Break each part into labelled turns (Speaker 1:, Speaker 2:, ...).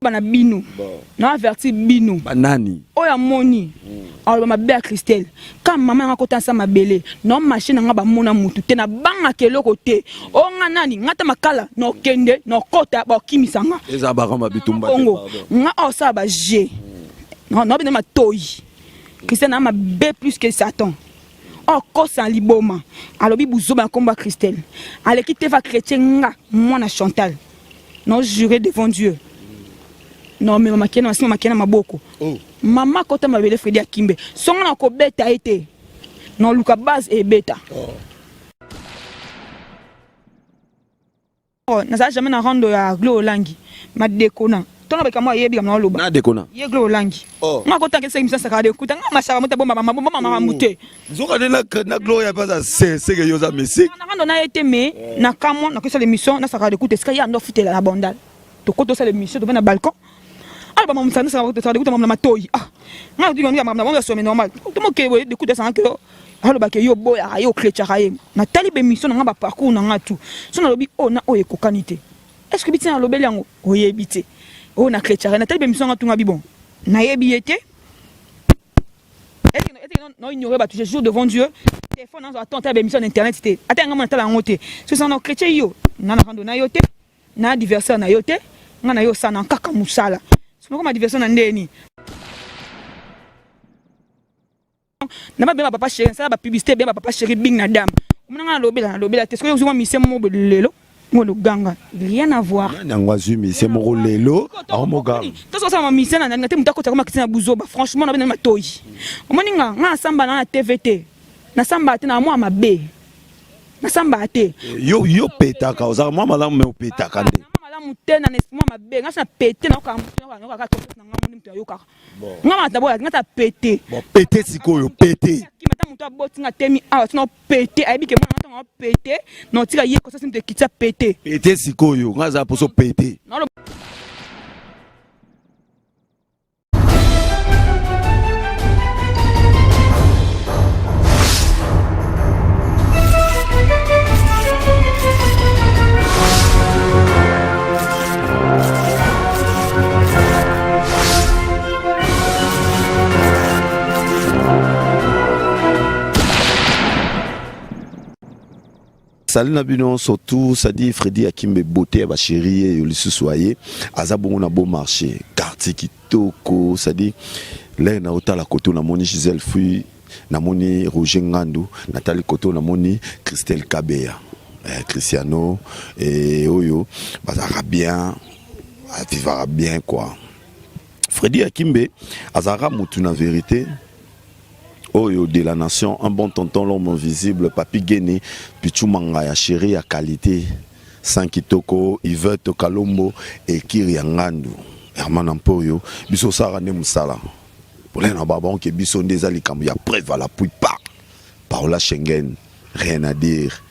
Speaker 1: bana bino na averti bino
Speaker 2: banani
Speaker 1: oya moni alors ma belle Christelle quand maman nga kota sama belé non machine nga ba mona mutu te na banga keloko te o nga nani ngata makala no kende no kota ba kimisanga
Speaker 2: eza ba kama bitumba
Speaker 1: nga o sa ba G non bina ma toyi Christelle na ma be plus que Satan o kosa liboma alobi buzo ba komba Christelle aleki te va chrétien nga moi na Chantal non juré devant Dieu. Non mais maman kena masima makena maboko. Maman kota mabele Fredi Akimbe. Songa na ko beta été. Non luka base et beta. Oh, na za jamais na rando ya Glo Langi. Ma dekona. Tona beka moi yebi na loba.
Speaker 2: Na dekona.
Speaker 1: Ye Glo Langi. Nga kota ke sekimisa saka de kuta nga mashaba muta bomba mama mute.
Speaker 2: Zoka de na Glo ya pas c'est que yoza messi.
Speaker 1: Na rando na été mais na kamo na kesa l'émission na saka de kuta ska ya ndo futela la bondale. To koto sa l'émission to na balcon. Ah bah mon ça ça de kuta mama matoyi. Ah. Nga di ngi mama na sommet normal. To mo ke de kuta sa ngo. Alors ba ke yo boya yo klecha ye. Na tali be mission nga ba parcours na nga tout. So na lobi o na o ekokanité. Est-ce que bitin na lobeli yango o yebité. Oh na klecha na tali be mission nga tout nga bi bon. Na yebité. Non ignorer ba toujours devant Dieu. Téléphone dans attente be mission internet té. Ata nga na tala ngote. So ça na chrétien yo. Na rando na yote. Na adversaire na yote. Nga na yo sana kaka musala. So comme adversaire na ndeni. Na ba papa chéri, ça ba publicité bien papa chéri bing na dame. Mona na lobela te. Est-ce que vous mission mo lelo? Mo le ganga. Rien à voir.
Speaker 2: Nangwa zumi c'est mo lelo. Ah mo ganga.
Speaker 1: To so ça ma mission na te mutako koma kitina buzoba. Franchement na bena matoyi. Omoninga nga samba na TVT. Na samba te na moi mabe. Na samba te.
Speaker 2: Yo petaka oza moi malamu me petaka nde.
Speaker 1: Mutena n'esprit ma be nga na pété na ka to na nga mutu ayoka nga mata boya nga ta pété
Speaker 2: bon pété sikoyo pété
Speaker 1: ki mata mutu aboti nga temi ah tino pété ayebi ke mwana nga pété no tika ye ko sa simte kitsa pété
Speaker 2: sikoyo nga za poso pété Salut Nabino, surtout, ça dit Fredi Akimbe beauté, ma chérie, et le soyez, Azabon a beau marché, quartier qui toko, ça dit, là, na ota la koto, na moni Gisèle Fui, na moni Roger Ngandou, Nathalie Koto, na moni Christelle Kabea, Cristiano, et Oyo, bazara bien, vivra bien, quoi. Fredi Akimbe, Azara Moutouna vérité, Oyo de la nation, un bon tonton, l'homme invisible, Papi Guéné, Pichumanga, ya chéri, ya qualité, Sankitoko, Yvette Kalombo, et Kiri Ngandou, Herman Ampoyo, Biso Sarane Moussala. Pour les nababons qui Biso Ndezali Kamou, ya preuve à la pouille pas. Paola Schengen, rien à dire.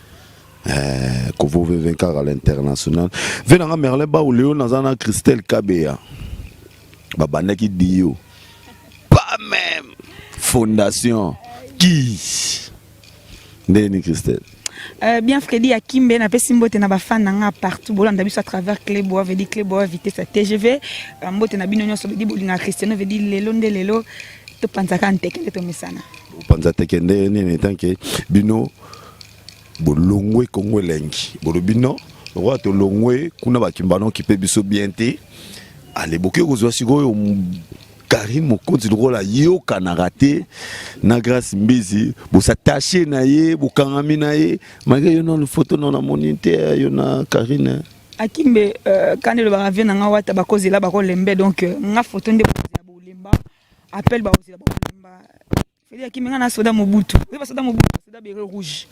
Speaker 2: Kovo vainqueur à l'international. Venanga Merlin Ba ou Léo Nazana Christelle Kabea. Babanaki Dio. Pas même. Fondation qui Ndeni Christelle
Speaker 1: bien Fredi Akimbe na pesi mbote na ba fan nga partout bolanda biso à travers Clébois veut dire Clébois vitesse à TGV mbote na bino nyonso veut dire bolinga Christiano veut dire lelo to panzaka nteke to mesana
Speaker 2: panzaka nteke nene tanke bino bolongwe Kongo lengi bolobino roi to longwe kuna bakimbano qui peut biso bien te allez boke kozwa sikoyo Karim Mokonzi drola yo kanarate na grâce mbizi bo s'attacher na ye bo kangami na ye malgré yo non photo non na moniteur yo na Karine
Speaker 1: Akimbe quand le baravien nga wata bakozi la bako lembe donc nga photo nde bo lemba appel ba ozi la bo lemba Fredi Akimbe nga na soda Mobutu oui ba soda Mobutu soda béré rouge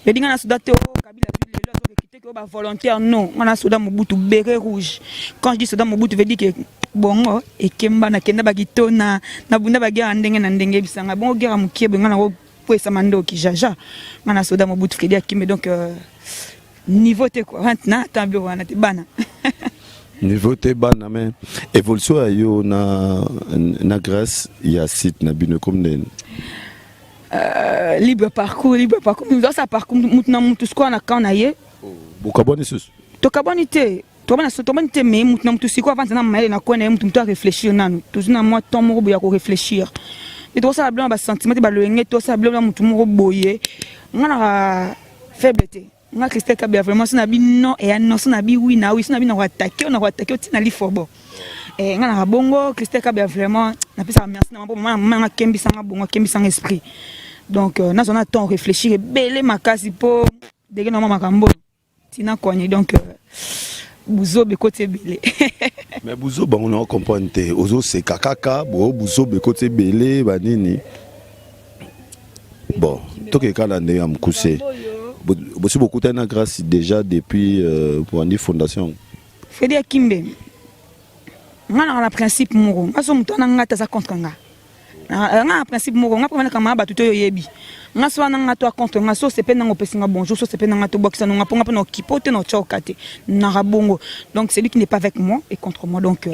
Speaker 1: le dinga na soda te Kabila le lo quitter que ba volontaire non nga na soda Mobutu béré rouge quand je dis soda Mobutu veut dire que bongo ekemba na kenda bakito na bunda bagia ndenge na ndenge bisanga bongo gera mukiebe ngana ko pwesa mando ki jaja ngana soda Mobutu Fredi Akimbe donc niveau te quoi maintenant tableau wana te bana
Speaker 2: niveau te bana mais évolution ayo na Grèce il y a site na bino comme den
Speaker 1: libre parcours nous ça parcours maintenant mutu sko na kana ye
Speaker 2: bokaboni sus
Speaker 1: to kabonité Tobana te me mutu na mutu siko avant na maile na kona mutu mutu réfléchir nanu. Toujours na moi temps moko boya ko réfléchir. Et to ça blanc ba sentiment te ba loenge to ça blanc mutu moko boye. Ngana faiblesse. Nga Christelle Kabia vraiment ça na bi non et non ça na bi oui na oui ça na bi na attaquer on a attaquer tina li fobo. Et ngana bongo Christelle Kabia vraiment na pesa merci na mama kembi sanga bongo kembi sanga esprit. Donc na on a temps réfléchir et belé makasi po dege na mama makambo. Tina koni donc Bouzo côté belé.
Speaker 2: Mais Bouzo ba on a comprendre te ozo c'est kakaka bo Bouzo côté belé ba nini. Bon, tout que quand on est am couché. Aussi beaucoup de grâce déjà depuis pour une fondation.
Speaker 1: Fedi Akimbe. Ngana na principe moko. Aso mutana ngata za contre nga. Nga principe moko nga prendre kama ba tuto yebi. Nga so na ngato contre nga so sepe na ngopesinga bonjour so sepe na ngato boxa nga ponga pa na kipote na chokate na rabongo. Donc c'est lui qui n'est pas avec moi et contre moi donc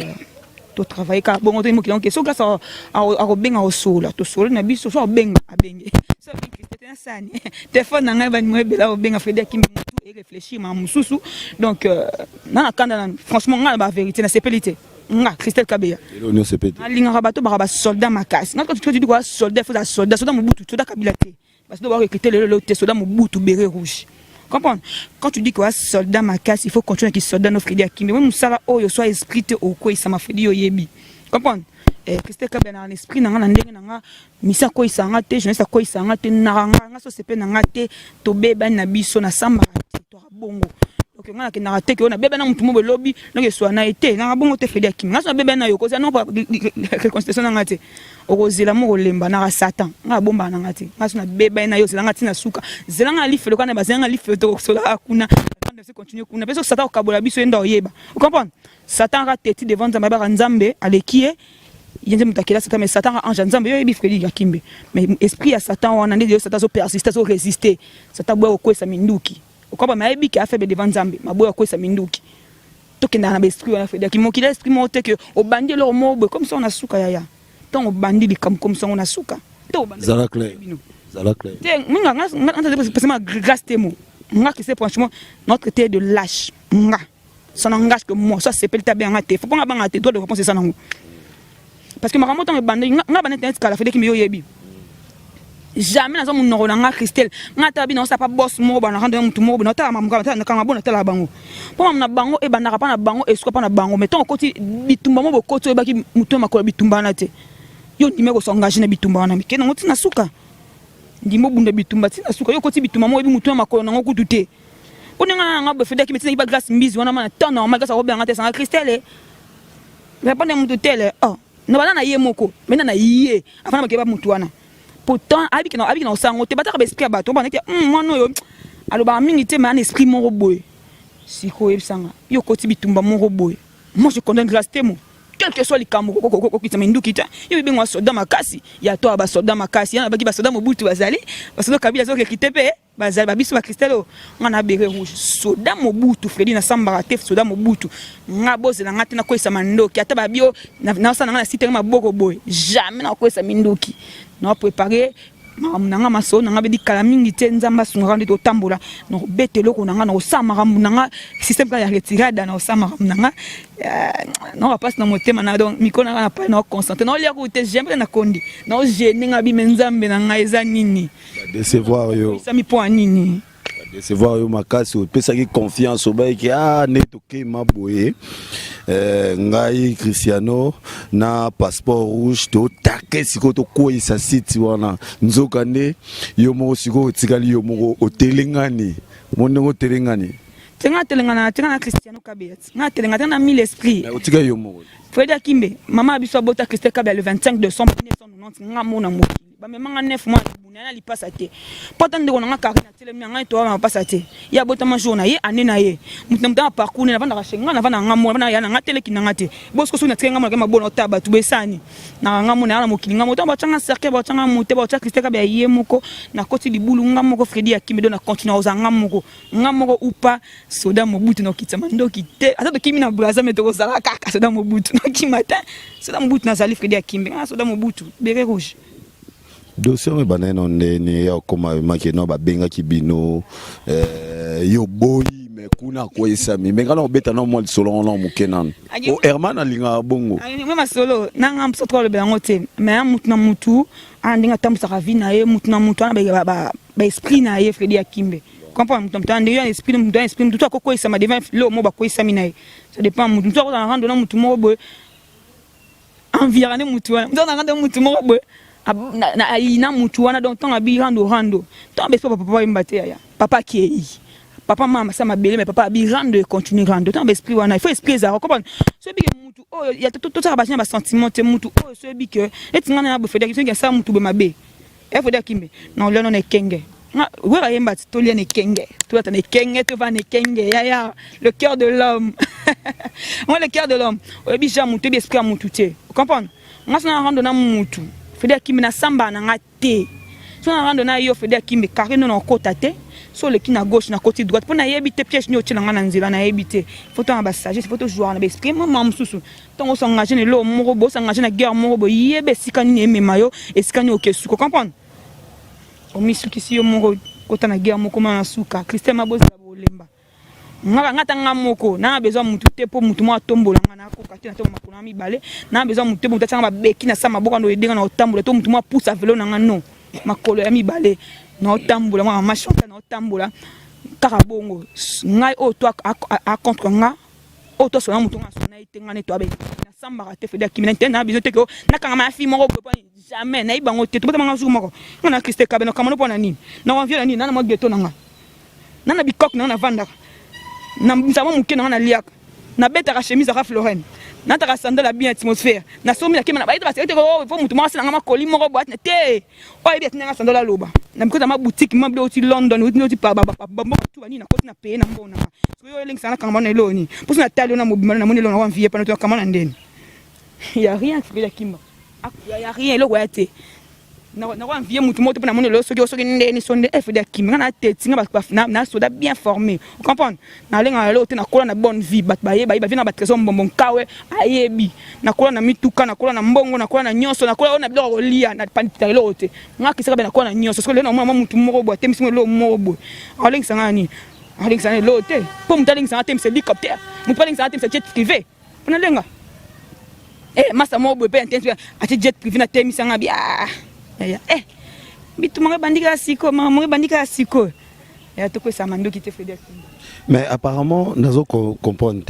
Speaker 1: to travailler ka bongo to mo donc so grâce à benga au sol to sol na biso so benga abenge. So Christelle Sani. Téléphone na nga ba mo bela o benga Fedi Akimbe et réfléchir ma mususu donc na kanda franchement nga ba vérité na sepelité. Nga Christelle Kabia.
Speaker 2: L'union CPT.
Speaker 1: Alinga rabato ba soldat makas. Nga quand tu dis quoi soldat faut soldat Mobutu soldat Kabila te. Parce que doit recruter le soldat Mobutu béret rouge. Comprendre? Quand tu dis quoi soldat makas, il faut continuer avec soldat no Fedi Akimbe. Même ça oh yo soit esprit au quoi ça m'a fait dire yebi. Comprendre? Christelle Kabia na esprit na nga ndenge na nga misa ko isanga te jeunesse ko isanga te na nga so sepe na nga te to beba na biso na samba to bongo. Donc on a que narraté que on a bébé na mutu mo lobby donc so na été na bongo te Fedi Akimbe na bébé na yo ko ça non pas reconstitution na ngate o zela mo lemba na satan na bomba na ngate na so na bébé na yo zela ngati na suka zela nga life le kana bazanga life to so la kuna on doit continuer kuna parce que satan ka bola biso enda oyeba vous comprenez satan a tête devant Nzambe Nzambe alekie yende mutakela satan mais satan ange Nzambe yo yebi Fedi Akimbe mais esprit ya satan on a dit satan so persister so résister satan boya ko sa minduki okaba mayebi ki afebe devant Nzambe maboya ko sa minduki tokenda na esprit on a Fedi Akimbe ki l'esprit monte que au bandi leur mobe comme ça on a souka yaya tant au bandi li comme ça on a souka to bandi
Speaker 2: Zala clair
Speaker 1: te minga nga parce que grâce temo nga que c'est franchement notre terre de lâche nga ça n'engage que moi ça c'est peut-être bien ngate faut pas nga bangate toi de réponse ça nango parce que makambo tant bandi nga bandi internet kala Fedi Akimbe yo yebi jamais na zo mun noro nga Christelle nga tabi na sa pa boss mo ba na rendre mutu mo ba na ta mamuka na kanga bona tala bango po na bango e banaka pa na bango e suka pa na bango mais ton koti bitumba mo bokoto e baki mutu makolo bitumba na te yo ndime ko s'engager na bitumba na mikena ngoti na suka ndimo bunda bitumba tina suka yo koti bitumba mo e mutu makolo na ngokutu te po nga ba Fedi Akimbe tina ba grâce mbizi wana mana tan normal grâce a robia ngate sa Christelle répondre mutu tele oh na bana na ye moko mena na ye afana makeba mutu wana pourtant abiki na osango te bataka esprit abato bana ke mwana yo aloba mingi te man esprit mon roboy siko ebsanga yo koti bitumba mon roboy moi je condamne grâce temo quel que soit les kamoko ko kitama ndukita yo bingwa soldat makasi ya to ba soldat makasi yana baki ba soldat Mobutu bazali basodo Kabila zo rekite pe bazali babiso ba Christelle ngana bere rouge soldat Mobutu Fedi na sambara te soldat Mobutu ngaboze na ngati na ko isa mandoki ata babio na sana na site maboko boy jamais na ko isa mindoki na préparer nanga maso nanga bedi kala mingi te Nzamba sunga ndi to tambola no betelo ko nanga no samara nanga système ka ya retirada na samara nanga no va passe na motema na donc mikona na pa na concentré no lia ko te j'aime na kondi no gêner ngabi Nzambe nanga eza nini
Speaker 2: décevoir yo
Speaker 1: ça mi point nini
Speaker 2: décevoir yo makasi pesa ki confiance obai ki ne toke maboye ngai Cristiano na passeport rouge to take siko to ko isa site wana nzokane yo mo siko tikali yo mo otelengani monengo telengani tenga Cristiano Kabia nga telenga na mille esprit otika yo mo
Speaker 1: Fedi Akimbe mama biso bota Christelle Kabia le 25 décembre 1990 nga mona mo ba me manga 9 mois bunana li pasate pourtant ndeko nga karina tele mi nga to ma pasate ya bota ma journée ye année na ye mutamta parcours na vanda kashenga na vanda nga mo na ya na tele kinanga te bosko so na tsenga mo ma bona taba tu besani na nga mo na mo kilinga mo to ba tanga cercle ba tanga mo te ba tanga Christelle Kabia ye moko na koti libulu nga moko Fedi Akimbe do na continuer ozanga moko nga moko upa soda Mobutu no kitama ndoki te ata to kimi na braza metoko zala kaka soda Mobutu no kimata soda Mobutu na zali Fedi Akimbe nga soda Mobutu bere rouge
Speaker 2: dossier me banana on ne ya koma makeno ba benga kibino yo boy mais kuna ko isami mais ngana obeta na mo solo na mo kenan o Herman alinga bongo
Speaker 1: même solo nanga msotro le bango te mais mutu na mutu andinga tambusa ka vie na ye mutu na mutu na ba esprit na ye Freddy Akimbe comprendre mutu ande yo esprit mutu to ko isama devant lo mo ba ko isami na ye ça dépend mutu to ko na rando na mutu mo bo environné mutu na rando mutu mo bo na ina mutu wana donc tant abi rando tant be papa imbate ya papa qui papa maman ça m'a belé mais papa abi rando continuer rando tant esprit wana il faut esprit ça comprendre ce bi mutu oh il y a tout ça ba sentiment te mutu oh ce bi que et ngana na bo fede que ça mutu be mabe e fode Akimbe non le non est kenge wera yemba to lien est kenge toi t'en est kenge to va ne kenge ya le cœur de l'homme moi le cœur de l'homme o bi ja mutu bi esprit mutu te comprendre moi ça na rando na mutu Fede Akimbe na samba na ngate so na rando na yo Fede Akimbe carré non côté te so le qui na gauche na côté droite pour na yebite piège ni otila ngana nzela na yebite faut to ba sagesse faut to jouer na esprit moi mamsusu tongo so ngaje ne lo morobo so ngaje na guerre morobo yebe sikani ne memayo et sikani okesu ko comprendre o misuki si yo moro kota na guerre moko na suka Christian Mabozi la bolemba ngata ngamoko na besoin mutu te po mutu mo tombola ngana ko kati na to makona mi balé na besoin mutu mutu tanga ba beki na sama boka ndo edenga na otambola to mutu mo pousse à vélo na ngano makolo ya mi balé na otambola ma machonka na otambola kaka bongo ngai o to a contre nga o to so na mutu nga so na itenga ne to abe na samba te Fede Akimbe na besoin te ko na kanga ma fi moko po jamais na ibango te to bota manga su moko na Christe Kabeno kamano po na nini na wanvio na nini na mo geto na nga na bikok na vanda na mzama muke na liaka na beta ka chemise ka Florent na ta ka sandale bien atmosphère na somi na kema na baita basete ko fo mutu masi na makoli moko boîte na te o ebi atina ka sandale loba na bikota ma boutique ma blo ti London ou ti pa bambo tu bani na koti na pe na mbona so yo links na kanga na eloni pusi na tali na mobima na moni lo na wa vie pa na to kama na ndeni ya rien Freddy Akimbe ya rien lo kwa te na wa vie mutu moto na moni lo so ndeni sonde Freddy Akimbe na te tinga ba na soda bien formé vous comprenez na lenga lo te na kola na bonne vie bat ba ye ba vie na ba trésor mbombo kawe ayebi na kola na mituka na kola na mbongo na kola na nyonso na kola na biloko lia na panita lo te ngaki saka na kola na nyonso so le na mama mutu moko bo te misimo lo moko bo alenga sangani alenga sangani lo te po mutalenga sangani te mise hélicoptère mutu palenga sangani te mise jet privé na lenga masa mo bo pe intense ati jet privé na te mise sangani ya bitu mga bandika siko mga bandika siko ya to ko sa mando qui te fait des
Speaker 2: mais apparemment nazo comprendre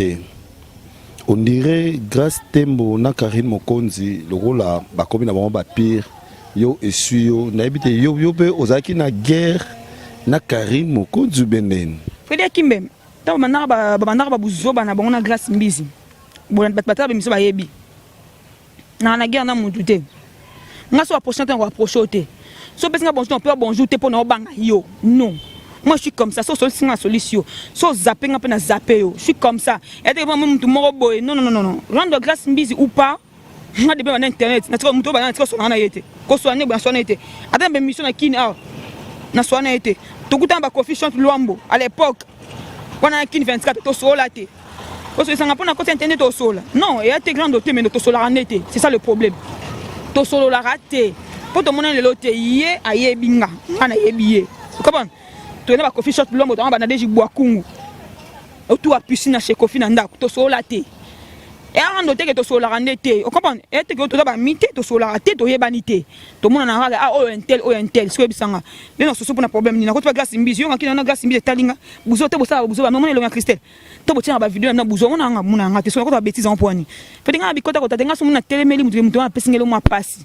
Speaker 2: on dirait grâce Tembo na Karine Mokonzi le rôle là ba komi na ba pire yo esuyo na ebite yo pe ozaki na guerre na Karine Mokonzi benen
Speaker 1: Freddy Akimbe ta manara ba buzoba na bango na grâce mbizi bona batata ba miso ba yebi na guerre na mutu te nga so approcher temps approcher te so besinga bonjour on peut bonjour te pour na obanga yo non moi je suis comme ça so singa solution so zapper nga pe na zapper yo je suis comme ça et te moi mutu moko boy non rendre grâce mbizi ou pas nga de ba na internet na tiko mutu ba na tiko so na yete ko so ne ba so na yete ata be mission na kini na so na yete to kuta ba coefficient Luambo à l'époque wana kini 24 to so la te ko so sanga pona ko internet to so la non et te grande te mais to so la nete c'est ça le problème to solo la raté pour tout monde le loté yé ayebinga ana yebiye comment to na ba coffee shop Luambo to ba na deji boakungu autour à piscine chez Kofi na ndako to solo la te et a noté que to solo la nete o comprendre et te que to ba mité to solo la raté to yebanité to monde na raga o intel so ebisanga mais non so pour na problème ni na ko to grâce mbizi yo ngaki na grâce mbizi talinga buzo te bosa buzo ba moment lo nga Christelle to botia ba vidéo na buzo ngona nga te so ko to bêtise en poani fait nga bikota ko tatenga so muna telemeli mutu na pesingelo mo pasi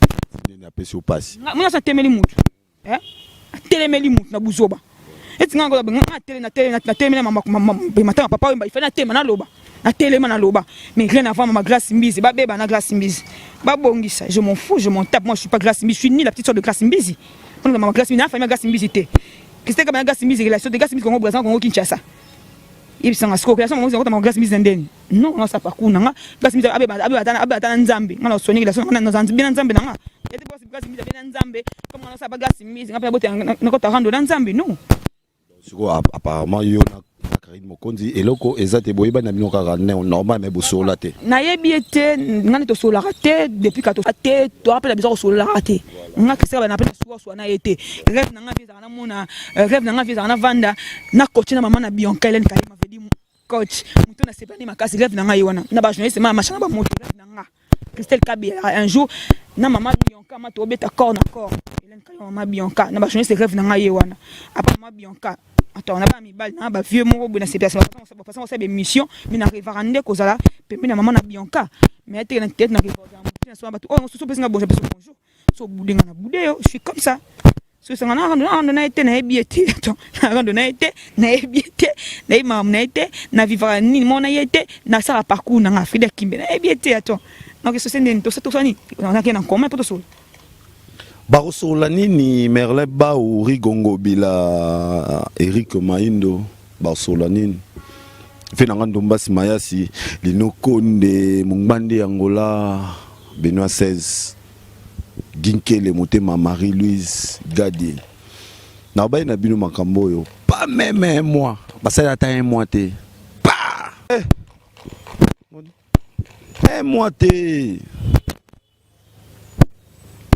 Speaker 2: na pesi o pasi
Speaker 1: muna sa temeli mutu telemeli mutu na buzoba etinga ngo nga tele na telemeli mama matanga papa ba ifana tema na loba na telema na loba mais rien avant ma grâce mbizi ba beba na grâce mbizi ba bongisa je m'en fous je m'en tape moi je suis pas grâce mbizi je suis ni la petite sœur de grâce mbizi on a ma grâce mbizi na famille grâce mbizi te qu'est-ce que ma grâce mbizi relation de grâce mbizi Congo Brazza Congo Kinshasa il sanga sko relation mo ma grâce mbizi ndeni non ça pas kuna nga grâce mbizi abeba nzambe ngana soni relation na nzambe bien nzambe na nga ete boss grâce mbizi bien nzambe comme on a ça pas grâce mbizi ngapa bote na ko ta rando nzambe non
Speaker 2: siko apparemment yo na Karine Mokonzi eloko ezate boyeba na bino kaka normal mais bosola te.
Speaker 1: Na yebi ete ngani to sola raté depuis ka to raté to rappelle bizarre sola raté. Nga kisa ba na pena so na ete. Rêve na nga visa na mona rêve na nga visa na vanda na coach na mama na Bianca Hélène Kalima vedi coach. Muto na sepani makasi rêve na nga yiwana. Na ba journaliste ma machin ba moto rêve na nga. Christelle Kabi un jour na mama Bianca ma to beta corps na corps. Hélène Kalima mama Bianca na ba journaliste rêve na nga yiwana. Après mama Bianca attends, on a pas mis balle, on a pas vieux mot, on a ces personnes, on a des missions, mais on arrive à rendre cause là, puis on a maman na Bianca, mais elle était dans tête, on arrive à rendre, oh, on se souvient pas bonjour, bonjour, so boudé, on a boudé, je suis comme ça, so ça on a été, na été, attends, on a été, na été, na maman na été, na vivre ni mon a été, na ça parcours, na Frida Kimbe, na été, attends, donc ce c'est une tout ça ni, on a rien en commun pour tout ça.
Speaker 2: Barosolani ni Merle Ba ou Rigongo Bila Eric Maindo Barosolani Fenangando Mbasi Mayasi Linoko Nde Mungbande Angola Benoît XVI Ginkele Motema Marie-Louise Gadi Nabaye na bino makambo yo pas même un mois basala ta un mois te pas un mois te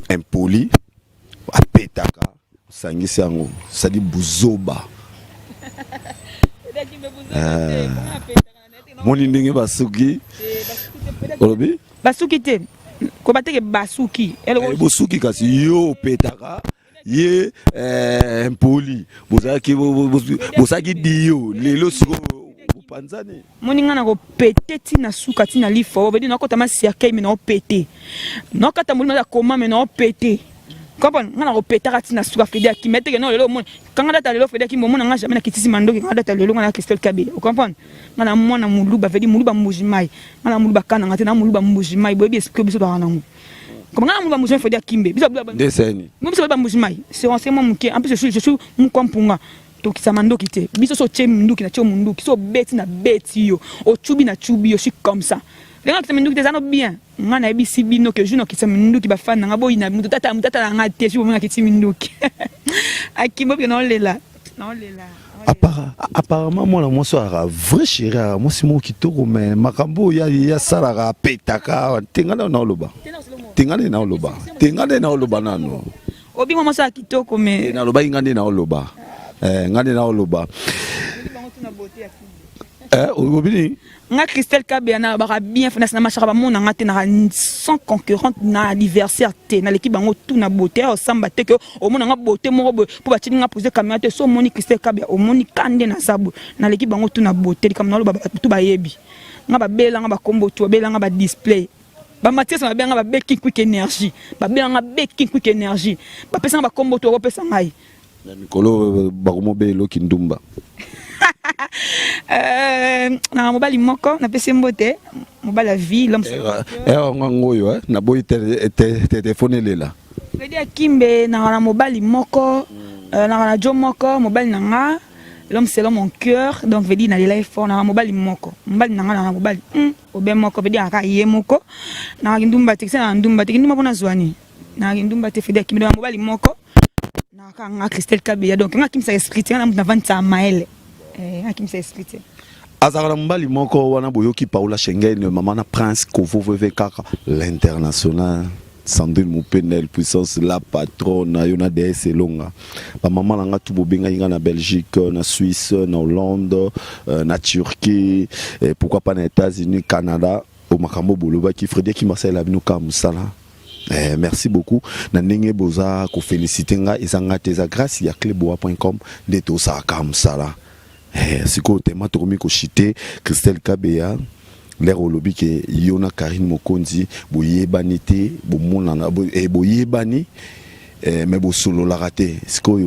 Speaker 2: impoli apetaka sangisi yango sadi buzoba moni ndenge basuki olobi
Speaker 1: basuki te ko bateke basuki
Speaker 2: bosuki kasi yo petaka ye impoli bosaki dio lelo siko panzani
Speaker 1: moni ngana ko pete tina suka tina lifo obedi na kota masiaka ime na pete na kata moli na koma me na pete comprendre ngana ko pete tina suka fede akimete ke no lelo moni kanga data lelo fede ki momona nga jamais na kitisi mandoki ngana data lelo ngana Christelle Kabi o comprendre ngana mona muluba vedi muluba mbujimai ngana muluba kana ngati na muluba mbujimai boyebi eske biso to kana ngo comme ngana muluba mbujimai fede akimbe biso
Speaker 2: deseni
Speaker 1: biso ba mbujimai c'est renseignement muke en plus je suis mukompunga tokisa mandoki te biso so che munduki na che munduki so beti na beti yo o chubi na chubi yo, je suis comme ça lenga kisa munduki tezano bien ngana ebi sibino ke juno kisa munduki ba fan nga boyi na mutata na nga te si bomenga kiti munduki akimbo ke non lela
Speaker 2: apparemment moi moi so ara vrai chéri moi c'est moi kitoko mais makambo ya sala petaka tengana na loba nano
Speaker 1: obi moi so kitoko mais
Speaker 2: na loba ngande na loba ngane na oloba obini
Speaker 1: nga Christelle Kabi na ba bien fina na machaka ba mona ngate na sans concurrente na adversaire te na l'équipe bango tout na beauté au samba te que au mona nga beauté moko pour ba tinga poser caméra te so moni Christelle Kabi au moni kande na sabu na l'équipe bango tout na beauté comme na lo ba tout ba yebi nga ba bela nga ba kombo to bela nga ba display ba Mathias ba benga ba baking quick energy ba benga baking quick energy ba pesa ba kombo to pesa ngai
Speaker 2: Nikolo Barumobelo Kindumba.
Speaker 1: Na mobali moko na pese mbote mobali la vie l'homme
Speaker 2: ngoyo na boy téléphone lela.
Speaker 1: Fedi Akimbe na mobali moko na jo moko mobali nanga l'homme c'est mon cœur donc veut dire na lela fort na mobali moko nanga na mobali obe moko veut dire aka ye moko na kindumba te na ndumba te kindumba bona zwani na kindumba te Fedi Akimbe na mobali moko na Christelle Kabi donc nga kimsa esprit na vanta maele kimsa esprit
Speaker 2: azara mbali moko wana boyoki Paula Schengen maman na Prince Kovo kaka l'international Sandrine Moupenel puissance la patronne yona DS longa ba maman nanga tout bobenga inga na Belgique na Suisse na Hollande na Turquie et pourquoi pas na États-Unis Canada au makambo boloba ki Frédéric Marcel abinuka musala. Merci beaucoup. Nandenge boza ko féliciter nga izanga teza grâce ya cleboa.com de to sa comme ça là. Siko tema to komi ko chité Christelle Kabeya l'air au lobby ke yona Karine Mokonzi boyebani te bomonana boyebani mais bo solo la raté siko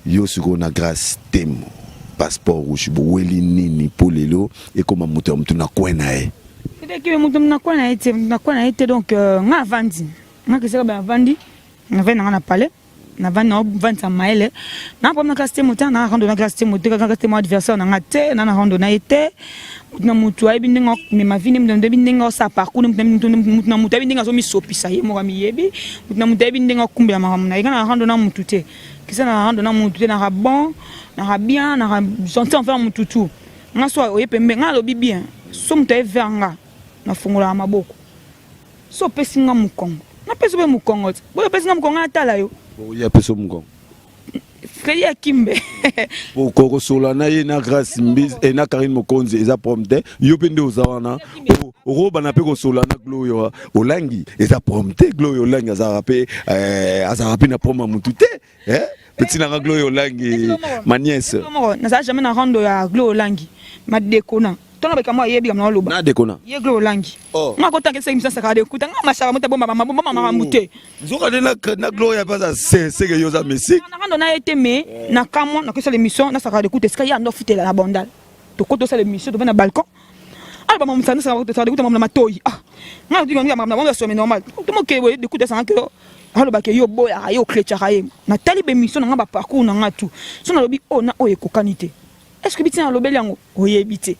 Speaker 2: yo siko na grâce temo passeport rouge bo weli nini polelo et comme moto na kwena
Speaker 1: c'est que mutum na kwana ete donc nga vandi nga keseka ba vandi na vena na palais na vana vanta maele na pomna kaste muta na rando na kaste muta ka kaste mo adversaire na ngate na rando na ete na mutu ai bindinga me ma vini mdende bindinga sa parcours na mutu bindinga zo mi sopisa ye mo mi yebi na mutu bindinga kumbela maramu na na rando na mutu te kisa na rando na mutu te na bon na bien na gentil envers mutu tout nga so oye pembe nga lobi bien so muta evanga na fungola maboko so pesi nga mukongo na pesi be mukongo bo pesi nga mukongo atala yo
Speaker 2: bo ya pesi mukongo
Speaker 1: Fredi Akimbe
Speaker 2: Poko sola na ye na grâce mbiz et na Karine Mokonzi eza prompte yo pende ozawana roba na pe ko sola na gloyo olangi eza prompte gloyo olangi azarape na proma mutute petit na gloyo olangi ma nièce
Speaker 1: na ça jamais na rando ya gloyo olangi ma dekona tona beka mo yebi kamna loba
Speaker 2: na dekona
Speaker 1: ye gloyo olangi nga ko tanke seki misa sakade kuta nga mashaka muta bomba mama mute
Speaker 2: nzoka na gloyo ya pas c'est que yo za musique
Speaker 1: na rando na été mais na kamo na ko sala émission na sakade kuta ska ya ndo futela na bondal to ko to sala émission to na balcon alba mama msana sakade kuta mama matoyi nga ndi nga mama mama so normal to mo ke we de kuta sanka yo aloba ke yo boya yo klecha kaye na tali be mission nga ba parcours na nga tu so na lobi na oye kokanite est-ce que bitina lobeli yango oyebite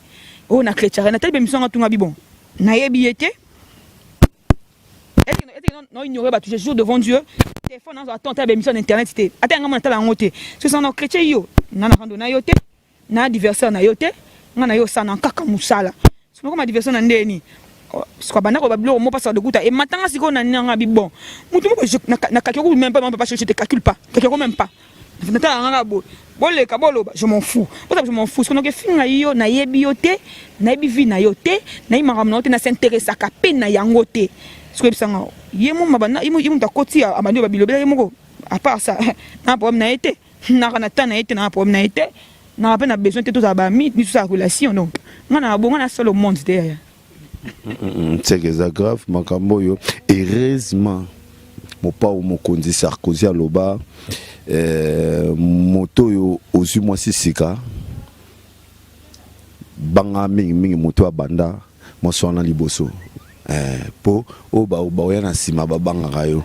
Speaker 1: o na klecha na tali be mission nga tu nga bibon na yebiyete est-ce que non ignorer ba tu jour devant Dieu téléphone na attend tali be mission internet té ata nga na tala ngote so ça na klecha yo na rando na yote na adversaire na yote nga na yo sana kaka musala so ko ma adversaire na ndeni parce que bana ko bablo mo pas de goûter et maintenant si on a nga bibon mutu mo na kakeko même pas je te calcule pas kakeko même pas na tala nga bo le kabolo je m'en fous je m'en fous parce que finga yo na yebi yote na yebi vi na yote na imara na yote na s'intéresse à pe na yangote parce que bisanga yemo mabana yemo ta koti abandi babilo bela yemo à part ça na problème na été na kana tana été na problème na été na pas na besoin de tout ça mi tout ça relation donc ngana bon ngana seul au monde derrière.
Speaker 2: C'est que ça grave makambo yo heureusement mon pa ou mon kondi Sarkozy aloba moto yo ozu moi sisika banga mingi moto abanda mo sona liboso po oba ya na sima babanga kayo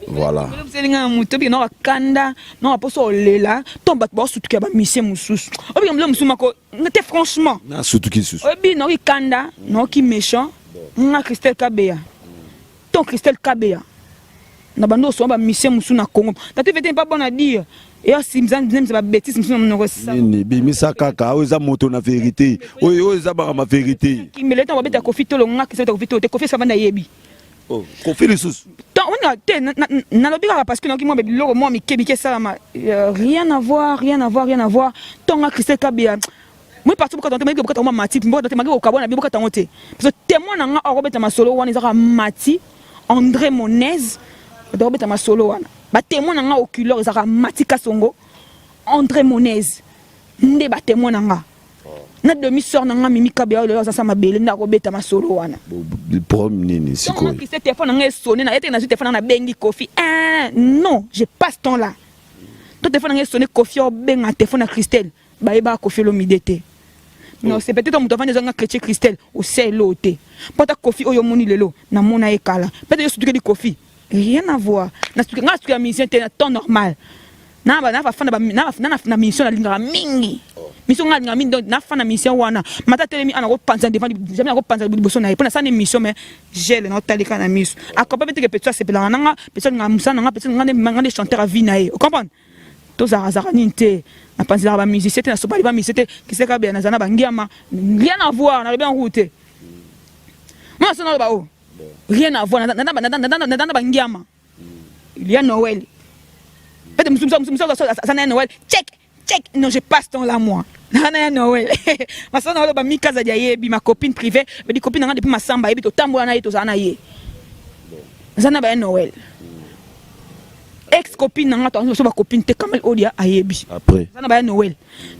Speaker 2: voilà
Speaker 1: selinga moto bi no kanda no aposo lela tomba ba sutuka ba mission mususu obi ngam musuma ko ngate franchement
Speaker 2: na sutuki susu
Speaker 1: obi no kanda no ki méchant nga Christelle Kabeya ton Christelle Kabeya na bando so ba mission musu na Congo ta te vete pas bon à dire et si mzam ba bêtise musu no resa
Speaker 2: ni bi misa kaka o za moto na vérité o za ba ma vérité
Speaker 1: ki meleta ba beta Kofi tolo nga Christelle Kofi te Kofi ça va na yebi
Speaker 2: Kofi les sous
Speaker 1: on a na lobika parce que no ki mo be loro mo mi kebi ke ça rien à voir ton Christelle Kabeya moi parti pour quand on quand on mati pour quand on kabona bi quand on te parce que témoin nga robeta masolo wana za mati André Monez robeta masolo wana ba témoin nga oculaire za mati Kasongo André Monez nde ba témoin nga na demi sœur nga Mimi Kabeya le za sama bele na robeta masolo wana
Speaker 2: problème nini siko
Speaker 1: qui ce téléphone nga sonné na été na téléphone na bengi Kofi non je passe temps là ton téléphone nga sonné Kofi o benga téléphone na Christelle ba eba Kofi lo midete. Non, c'est peut-être mon enfant des chrétien Christelle au sel l'ôté. Pas ta Kofi oyo moni lelo na mona ekala. Peut-être surtout que Kofi. Rien à voir. Na surtout que la mission était temps normal. Na fa na mission na linga mingi. Mission nga mingi donc na fa na mission wana. Mata telemi ana ko panza devant jamais ko panza liboso na. Pour ça une mission mais gel na talika na mission. Akopa peut-être que peut-être c'est pelanga nga peut-être nga musa nga peut-être nga des chanteurs à vie na e. Vous comprenez? Tous azara ninte. Na panzi la ba musicien na sopa ba musicien qui se ka bien na zana bangiama rien à voir na bien route. Moi ça na ba o. Rien à voir na bangiama. Il y a Noël. Peut-être ça na Noël. Check. Non, je passe temps là moi. Na Noël. Ma ça na ba mi kaza dia yebi ma copine privée, mais di copine nga depuis ma samba yebi to tambola na yeto zana ye. Zana ba Noël. Ex-copine nanga to so ba copine te kamel odia ayebi
Speaker 2: après
Speaker 1: ça na ba Noël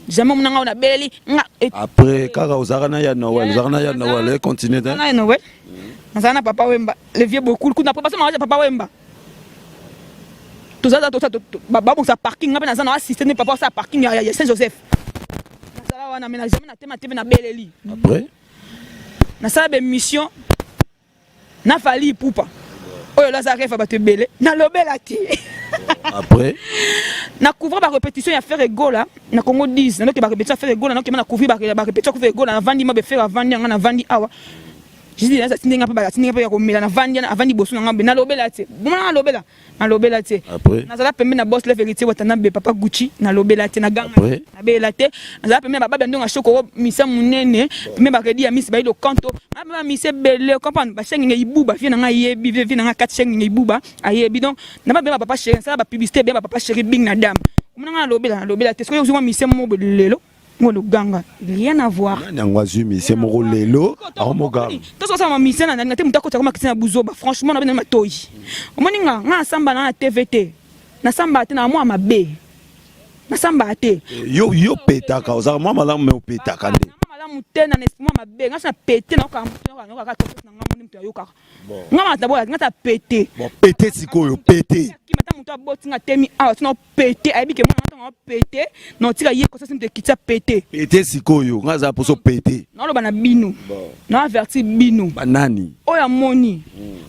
Speaker 1: jamais mon nanga na beli
Speaker 2: après kaka ozara na ya Noël continue
Speaker 1: na Noël ça na papa Wemba le vieux beaucoup coup na pas ça papa Wemba tout ça ba bon ça parking ngapa na ça na assisté ne papa ça parking ya Saint-Joseph ça là wana mais jamais na tema TV na beleli
Speaker 2: après
Speaker 1: na ça ba mission na fali poupa oyo la ça rêve ba te belé na lobela ti
Speaker 2: après
Speaker 1: na couvrir ba répétition ya faire ego là na Congo 10 na que ba répétition faire ego là na que na couvrir ba répétition faire ego là na vandi ma be faire vandi nga na vandi awa je dis ça singa pa ya komela na vandi na avandi boso na na lobela te bona na lobela te
Speaker 2: après
Speaker 1: na zala pembe na boss la vérité watana be papa Gucci na lobela te na ganga na bela te na zala pembe na baba ndonga shoko misa munene pembe ba kredi ya miss ba ilo kanto ba misa bele comprendre ba shengi ibuba vie na nga yebi vie na nga kat shengi ibuba ayebi donc na ba papa chéri ça ba publicité be papa chéri bing na dame mona na lobela te ce que vous misa mo lelo ngolo ganga rien à voir
Speaker 2: nyangwa zumi c'est mon lelo amoga
Speaker 1: to so sama misena na te mutako tsakoma kitina buzoba franchement na bena matoyi omoninga nga samba na TVT na samba te na moi mabe na samba te
Speaker 2: yo petaka oza moi malamu me petaka nde
Speaker 1: malamu te na nesimo mabe nga sa pété na ka na nga moni mtu ayoka nga mata boya nga ta pété
Speaker 2: pété sikoyo pété
Speaker 1: kimata mtu aboti nga temi awa tuna pété ayebi ke mwana nga pété non tika ye kosa simte kitsa pété
Speaker 2: sikoyo nga za poso pété
Speaker 1: na loba na bino na averti bino
Speaker 2: banani
Speaker 1: oya moni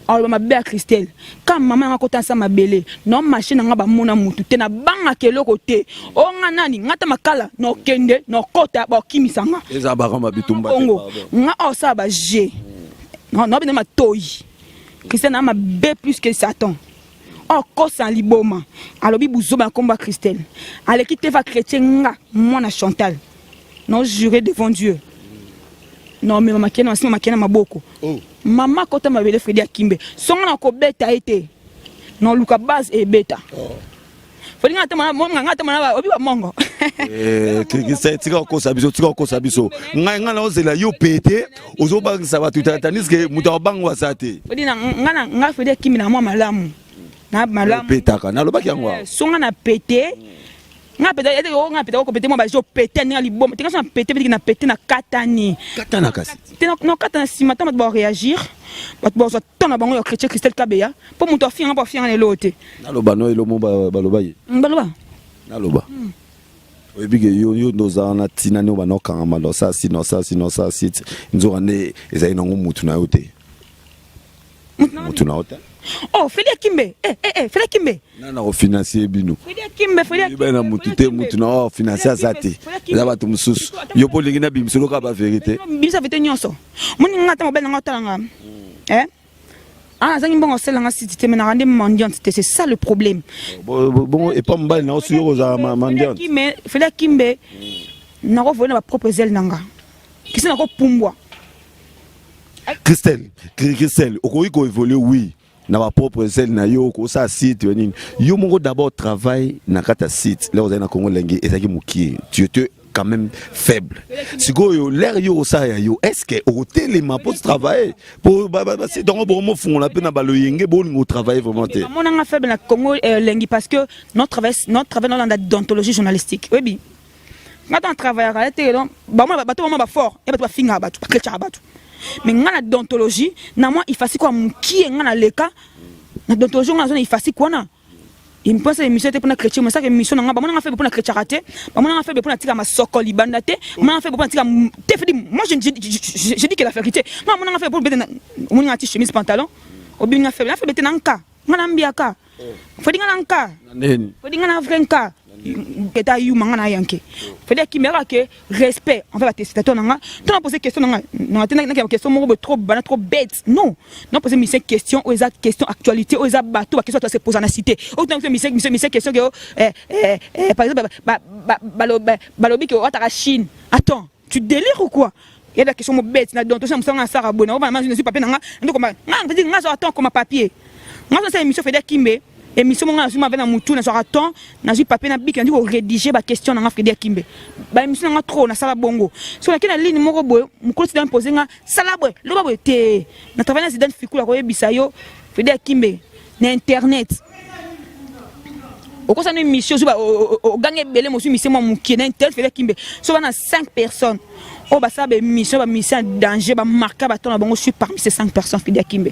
Speaker 1: alors mabe ya Christelle quand maman nga kota sa mabele non machine nga ba mona mutu te na banga keloko te o nga nani ngata makala no kende no kota ba kimisanga
Speaker 2: eza ba kama bitumba
Speaker 1: nga osa ba je non bina matoyi Christelle na mabe plus que Satan. Oh, kosa liboma. Alobi buzoba komba Christelle. Aleki te va chrétien nga moi na Chantal. Non juré devant Dieu. Non mais mama kena maboko. Mama kota mabele Fredi Akimbe. Songa na ko beta été. Non luka base et beta. Fodi nga tama nga tama obi ba mongo.
Speaker 2: Christelle tika ko sabiso. Nga na ozela yo pété ozoba ngisa batu taniske mutabangwa sate.
Speaker 1: Fodi nga Fredi Akimbe na moi malamu. Na malamu
Speaker 2: petaka na lobaki yango
Speaker 1: songa na pété nga pété ete nga pété ko pété mo ba jo pété na liboma tinga so pété na pété na katani
Speaker 2: kasi
Speaker 1: no katana si matin ba réagir ba zo tona bango yo chrétien Christelle Kabeya po muto afinga ba finga na lote na
Speaker 2: loba no elo mo ba lobaye
Speaker 1: baloba
Speaker 2: na loba oyebike yo ndoza na tina ne ba no kanga lo sa si nzo ne ezai na mutu na yote mutu na yote.
Speaker 1: Oh, Fredi Akimbe. Fredi Akimbe.
Speaker 2: Nana o financer bino.
Speaker 1: Fredi Akimbe.
Speaker 2: Ba na mutu na o financer azate. Za batu mususu. Yo polingi na bimsolo ka ba vérité.
Speaker 1: Bimsa vete nyonso. Moni ngata mo bena ngata nga. Zangi mbongo sela nga siti te mena rande mendiante, c'est ça le problème.
Speaker 2: Bon et pas mbali na osu yo za mendiante.
Speaker 1: Fredi Akimbe na ko voler ma propre zèle nanga. Kisi na ko pumbwa.
Speaker 2: Christelle, okoyi ko évoluer oui. Na ma propre zèle na yo ko sa site yo mongo d'abord travail na kata site là na Congo lengi ezaki muki tu étais quand même faible siko yo l'air yo sa ya yo est-ce que au téléma pour travailler pour c'est donc bon mo fond la pe na balo yenge bo ngo travailler vraiment te
Speaker 1: mon nga faible na Congo lengi parce que notre travail dans la déontologie journalistique oui bi ngata travailler à te ba mo ba fort et ba finga ba klecha ba mais nga na déontologie na moi il faut quoi muki nga na leka na déontologie nga zone il faut quoi na il me pense émission te pour na chrétien mais ça que émission nga ba nga fait pour na chrétien raté ba nga fait pour na tika masoko libanda te nga fait pour na tika te fait moi je dis que la vérité moi nga fait pour bete mon nga ti chemise pantalon obi nga fait bete na nka nga na mbiaka faut dinga na nka faut dinga na vrenka eta yu mangana yanke Fredi Akimbe que respect en fait la testateur nanga tu as posé question nanga non na question mo trop bana trop bête non poser mes questions aux exact question actualité aux exact bateau la question tu se poser na cité autant que mes question que par exemple balobi que otara Chine attends tu délires ou quoi il y a des questions mo bête na donc ça me sara bona on va je papier nanga ndoko nga dit nga attends comme papier nga ça émission Fredi Akimbe émission mon azuma avec na mutu na sera temps na ju papier na bik ndi ko rédiger ba question na Fredi Akimbe ba émission nga trop na sala bongo so na kina ligne moko boy mu continue poser nga sala boy lo ba boy te na travailler na Zidane Fikula ko yebisa yo Fredi Akimbe na internet au conseil d'une mission au gagner belé mo su mission mo ki na internet Fredi Akimbe so na 5 personnes oh bah ça mission danger bah marquer bah ton bon je suis parmi ces 5 personnes Fredi Akimbe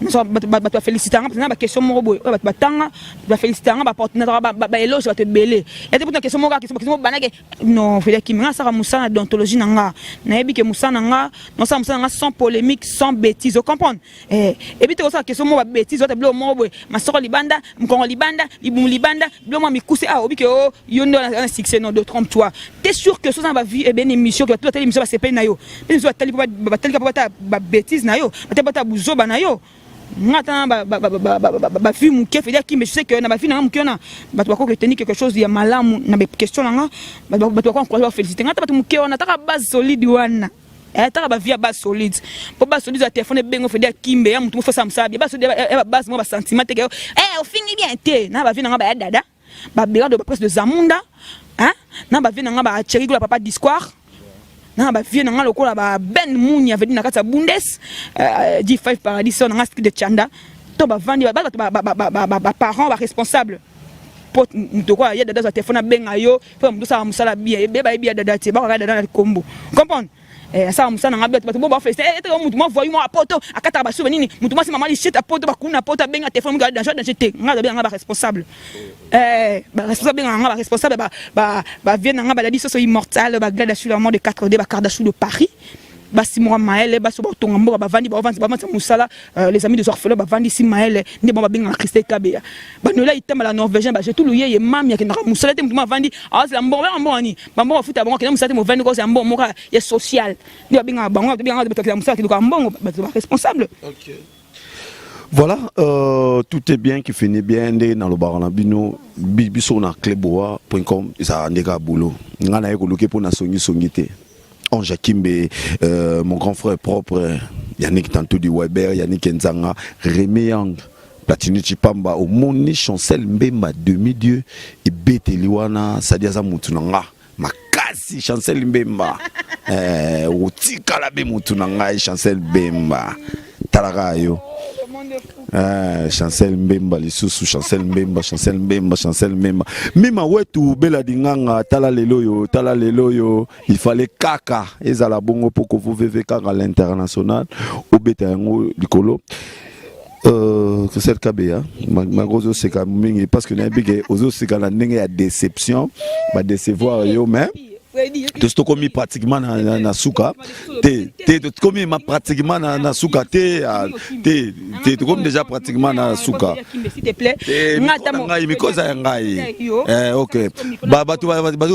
Speaker 1: so bah féliciter nga bah question mo boy bah batanga bah féliciter nga bah partenaire bah éloge bah te belé et pour question mo question banake non Fredi Akimbe nga ça musa na déontologie nanga na yebi ke musa nanga non ça musa nanga sans polémique sans bêtise vous comprendre et puis to ça question mo bah bêtise te blo mo boy masoko libanda mkongo libanda libum libanda blo mo mikuse ah obi ke oh yondo na succès non de trompe toi t'es sûr que ça va vie et bien émission que toute émission sepeli na yo pe zo atali ba bêtise na yo ba buzoba na yo ngata ba fi muke fait dire qui me sait que na ba fi na muke na ba to ko retenir quelque chose ya malamu na ba question na ba to ko encourager féliciter ngata ba muke na ta base solide wana ta ba via base solide po base solide a téléphone bengo fait dire kimbe ya mutu mo fa msabi base solide ba base mo ba sentiment te au fini bien te na ba fi na ba dada ba bera de presse de Zamunda hein na ba vi na ba chéri ko papa d'histoire na ba vie na lokola ba Ben Mounia veut dire na kata Bundes G5 Paradis on a de Chanda to ba vandi ba parents ba responsable pour to quoi il y a dada za téléphone benga yo pour mdo sa musala bien e ba bia dada te ba ka dada na kombo comprendre ça musana ngabe to bo ba fait te mutu mo voyu mo apoto akata ba souvenir ni mutu mo si mama li shit apoto ba kuna apoto benga téléphone mo dans jeté ngada bien ngaba responsable ba responsable ngaba responsable ba vient ngaba la diso so immortal ba glada sur la mort de 4D ba Kardashian de Paris ba Simora Maël ba so ba tongambo ba vandi ba musala les amis des orphelins ba vandi si Maël ne ba benga Christé Kabea ba no la itama la norvégien ba j'ai tout loué ye mam ya ke na musala te mutuma vandi c'est la mbon ani ba mbon futa ba ke musala te mo vandi ko c'est mbon mo ka ye social ne ba benga ba ngaba benga ba musala ke ko mbon ba responsable.
Speaker 2: OK. Voilà, tout est bien qui finit bien dans le baranabino biso na cleboa.com ça ndeka boulot ngana yeko luke pour na songité Ange Kimbe, mon grand frère propre, Yannick Tantou du Weber, Yannick Nzanga, Rémi Yang, Platini Chipamba, au Moni Chancel Mbemba, demi-dieu, et Bete Liwana, Sadiaza Moutunanga, Makasi Chancel Mbemba, Outika Labe Moutunanga et Chancel Mbemba, Talagayo. Chancel Mbemba, les sous Chancel Mbemba, Chancel Mbemba, Chancel Mbemba. Mima wetu bela dinganga tala lelo yo, il fallait kaka ezala bongo pour que vous vivez kaka à l'international au betango likolo. Que c'est le Kabea, ma grosse c'est comme parce que n'a big ozo c'est quand la ndenge ya déception, va décevoir yo mais de ce commis pratiquement na suka te commis ma pratiquement na suka te comme déjà pratiquement na suka
Speaker 1: s'il te plaît
Speaker 2: ngai mikoza ngai OK ba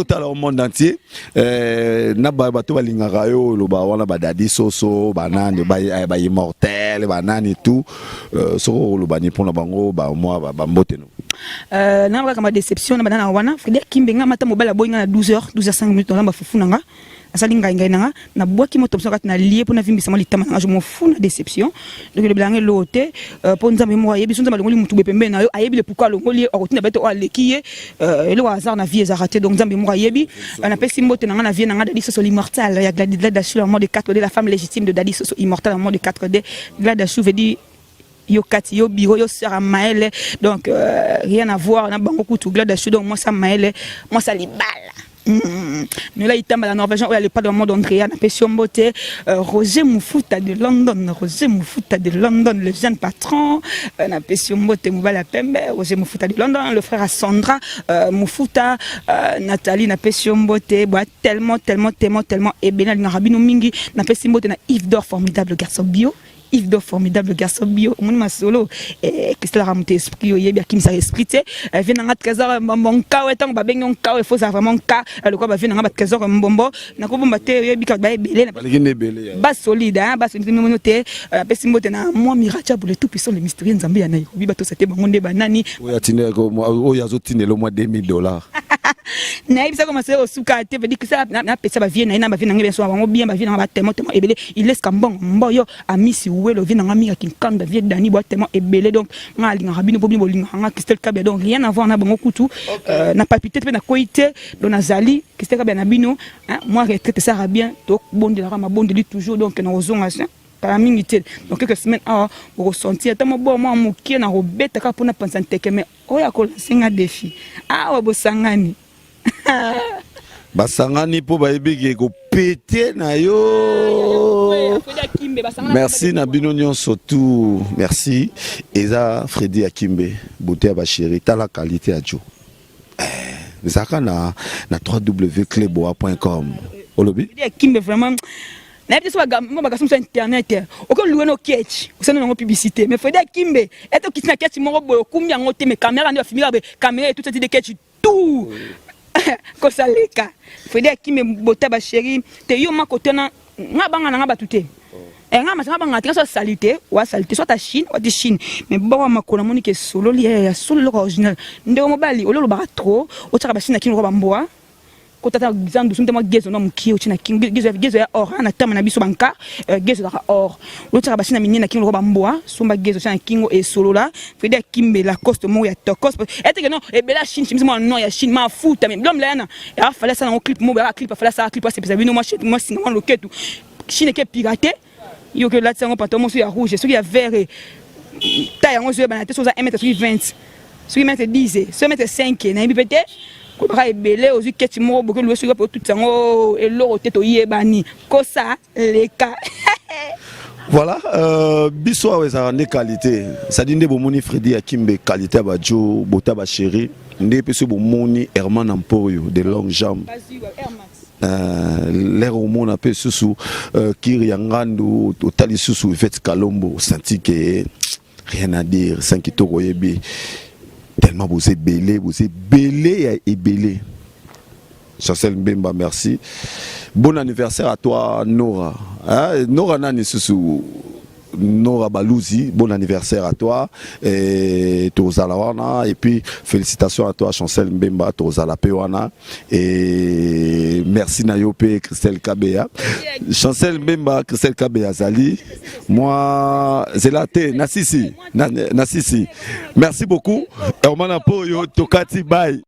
Speaker 2: tala au monde entier na ba to balingaka yo lo ba wana ba dadi soso banane ba immortel banane tout so lo bani pour na bango ba moi ba mbote no
Speaker 1: na ba kama déception na banana wana Frédéric Kimbenga mata mobala boy na 12h5 minutes na ba fufunanga asali ngai nanga na boaki moto kat na lié pour na vimbisa mo litama je m'en fous na déception donc le blanc loté pour nzambe mo yebi sonza balongoli mutu bepembe na yo ayebi le pourquoi longoli okotina beto alekiye le hasard na vie est raté donc nzambe mo yebi na pesi mbote na vie na Dadi Soso l'immortel ya Gladiachu la mort de 4D la femme légitime de Dadi Soso immortel la mort de 4D Gladiachu veut dire yo kati yo biro yo sera Maël donc rien à voir na bango kutu Gladiachu donc moi ça Maël moi ça les balles. Nous là il tombe la Norvège où il y a le pas de monde Andrea na Pession Beauté Roger Moufuta de London le jeune patron na Pession Beauté Moubala Pembe Roger Moufuta de London le frère à Sandra Moufuta Nathalie na Pession Beauté tellement et Benal na Rabino Mingi na Pession Beauté na Yves Dor formidable garçon bio Yves Dor formidable garçon bio mon ma solo et Christelle Ramonté esprit yo yebi akimi sa esprit vient na trésor mon ka wetan ba bengon ka il faut ça vraiment ka le quoi ba vient na trésor mbombo na ko bomba te yebi ka ba belé ba solide hein ba solide monoté pesi mbote na moi miracha pour le tout puissant le mystérieux nzambe ya na yo bi bato c'était bango nde banani
Speaker 2: oya tine ko oya zotine le mois $2000
Speaker 1: na ibisa comme ça au suka te veut dire que ça na pesa ba vie na ba vie na bien so bango bien ba vie na ba tellement ebele il laisse kambon mboyo amisi we le vie na ngami ki kanda vie dani bo tellement ebele donc ngali nga rabino bobi bolinga nga Christelle Kabia donc rien à voir na bango kutu na palpité pe na koité do nazali Christelle Kabia na bino moi retraite ça va bien donc bon de la ma bon de lui toujours donc na ozonga ça par minute donc quelques semaines pour ressentir tellement bon moi mukie na robeta ka pona penser teke mais oya ko singa défi wa bosangani
Speaker 2: basangani po bayebi ko péter na yo. Merci na bino nyonso tout merci eza Freddy Akimbe beauté ya ba chéri ta la qualité a jo zaka na www.cleboa.com olobi
Speaker 1: Freddy Akimbe vraiment na petit soit moi bagasum sur internet aucun louer no catch ça non publicité mais Freddy Akimbe et to kitina catch mo boyo kumya ngote mais caméra ndio filmer caméra et tout ça de catch tout kosa leka Fredi Akimbe bota ba chéri te yo ma côté na nga banga na nga batute nga ma banga tika so salité wa salité soit ta Chine ou ta Chine mais ba ma ko na moni ke solo li ya solo lo original ndeko mobali ololo ba trop o tsaka ba Chine kini ko ba mboa ko tata zandu sunte ma gezo na mukio china king gezo ya or na tama na biso banka gezo ka or o tsaka ba Chine minina kini ko ba mboa sumba gezo china kingo e solo la Fredi Akimbe la coste mo ya tokos et que non e bela Chine chimisi mo non ya Chine ma futa mais l'homme là ya fallait ça na clip mo ba clip fallait ça clip c'est ça bino moi singa lo ketu Chine ke piraté yo que là tsango pantalon sur ya rouge sur ya vert taille en zo banate sur 1m20 sur 1m10 sur 1m5 na bipete ko ba ebele ozu keti mo boko lo sur tout tsango et lo teto yebani ko ça leka
Speaker 2: voilà biso aweza ne qualité ça dit ndebo moni Fredi Akimbe qualité ba jo bota ba chéri ndé peso bo moni Herman Ampoyo de longue jambe l'air au monde un peu sous Kiriangando totali sous fait Kalombo senti que rien à dire 5 toko yebi tellement vous êtes belé et belé Chancel Mbemba merci bon anniversaire à toi Nora Nora nani sous Nora Balouzi, bon anniversaire à toi et Tozalawana et puis félicitations à toi Chancel Mbemba Tozalapewana et merci Nayope Christelle Kabea Chancel Mbemba Christelle Kabea Zali moi Zelate Nasisi merci beaucoup Herman Apoyo Tokati bye